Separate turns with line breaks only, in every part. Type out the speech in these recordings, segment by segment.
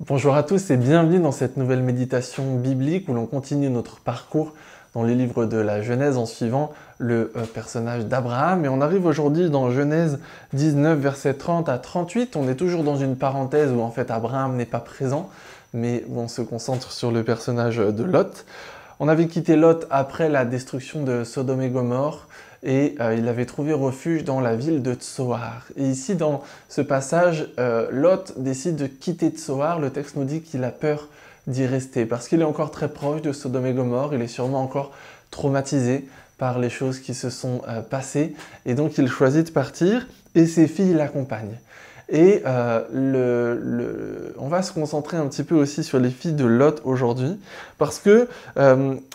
Bonjour à tous et bienvenue dans cette nouvelle méditation biblique où l'on continue notre parcours dans les livres de la Genèse en suivant le personnage d'Abraham. Et on arrive aujourd'hui dans Genèse 19, versets 30 à 38. On est toujours dans une parenthèse où en fait Abraham n'est pas présent, mais où on se concentre sur le personnage de Lot. On avait quitté Lot après la destruction de Sodome et Gomorrhe et il avait trouvé refuge dans la ville de Tsoar. Et ici, dans ce passage, Lot décide de quitter Tsoar. Le texte nous dit qu'il a peur d'y rester parce qu'il est encore très proche de Sodome et Gomorrhe. Il est sûrement encore traumatisé par les choses qui se sont passées et donc il choisit de partir et ses filles l'accompagnent. Et on va se concentrer un petit peu aussi sur les filles de Lot aujourd'hui, parce que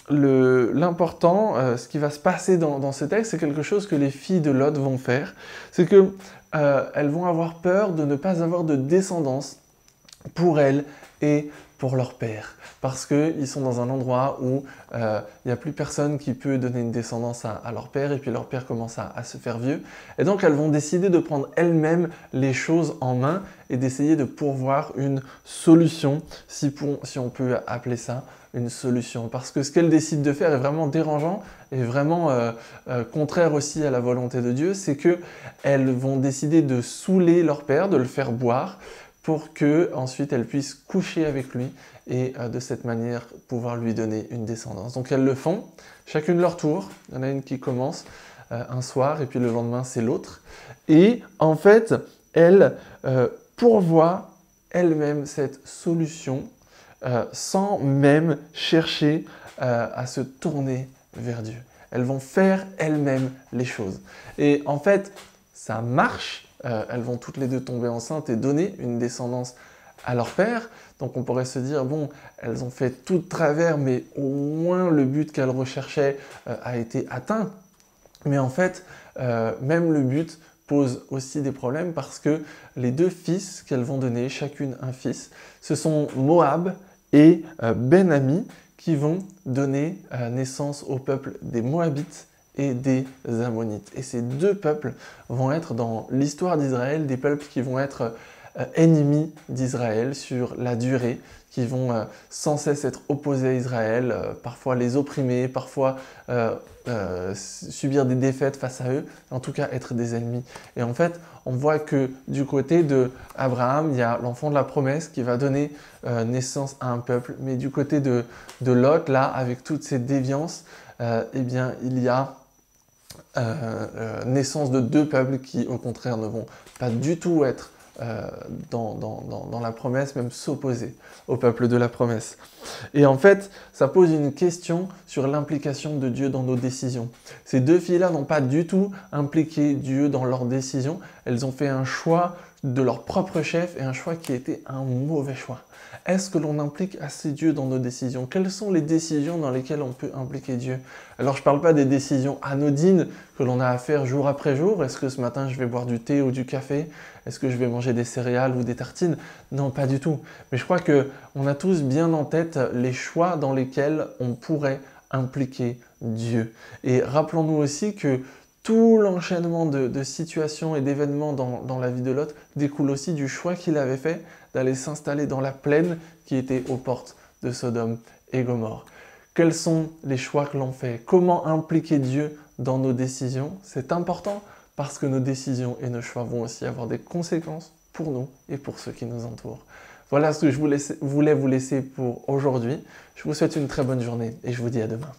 l'important, ce qui va se passer dans ce texte, c'est quelque chose que les filles de Lot vont faire. C'est que elles vont avoir peur de ne pas avoir de descendance pour elles et pour leur père, parce qu'ils sont dans un endroit où il n'y a plus personne qui peut donner une descendance à leur père, et puis leur père commence à se faire vieux. Et donc elles vont décider de prendre elles-mêmes les choses en main et d'essayer de pourvoir une solution, si on peut appeler ça une solution. Parce que ce qu'elles décident de faire est vraiment dérangeant et vraiment contraire aussi à la volonté de Dieu, c'est qu'elles vont décider de saouler leur père, de le faire boire, pour que ensuite elles puissent coucher avec lui et de cette manière pouvoir lui donner une descendance. Donc elles le font, chacune leur tour. Il y en a une qui commence un soir et puis le lendemain c'est l'autre. Et en fait, elles pourvoient elles-mêmes cette solution sans même chercher à se tourner vers Dieu. Elles vont faire elles-mêmes les choses. Et en fait, ça marche. Elles vont toutes les deux tomber enceintes et donner une descendance à leur père. Donc on pourrait se dire, bon, elles ont fait tout de travers, mais au moins le but qu'elles recherchaient a été atteint. Mais en fait, même le but pose aussi des problèmes parce que les deux fils qu'elles vont donner, chacune un fils, ce sont Moab et Ben-Ami qui vont donner naissance au peuple des Moabites et des Ammonites. Et ces deux peuples vont être dans l'histoire d'Israël des peuples qui vont être ennemis d'Israël sur la durée, qui vont sans cesse être opposés à Israël, parfois les opprimer, parfois subir des défaites face à eux, en tout cas être des ennemis. Et en fait, on voit que du côté d'Abraham, il y a l'enfant de la promesse qui va donner naissance à un peuple, mais du côté de Lot, là, avec toutes ces déviances, eh bien, il y a naissance de deux peuples qui, au contraire, ne vont pas du tout être dans la promesse, même s'opposer au peuple de la promesse. Et en fait, ça pose une question sur l'implication de Dieu dans nos décisions. Ces deux filles-là n'ont pas du tout impliqué Dieu dans leurs décisions. Elles ont fait un choix de leur propre chef et un choix qui était un mauvais choix. Est-ce que l'on implique assez Dieu dans nos décisions? Quelles sont les décisions dans lesquelles on peut impliquer Dieu? Alors je ne parle pas des décisions anodines que l'on a à faire jour après jour. Est-ce que ce matin je vais boire du thé ou du café? Est-ce que je vais manger des céréales ou des tartines? Non, pas du tout. Mais je crois qu'on a tous bien en tête les choix dans lesquels on pourrait impliquer Dieu. Et rappelons-nous aussi que tout l'enchaînement de situations et d'événements dans la vie de Lot découle aussi du choix qu'il avait fait d'aller s'installer dans la plaine qui était aux portes de Sodome et Gomorrhe. Quels sont les choix que l'on fait? Comment impliquer Dieu dans nos décisions? C'est important parce que nos décisions et nos choix vont aussi avoir des conséquences pour nous et pour ceux qui nous entourent. Voilà ce que je voulais vous laisser pour aujourd'hui. Je vous souhaite une très bonne journée et je vous dis à demain.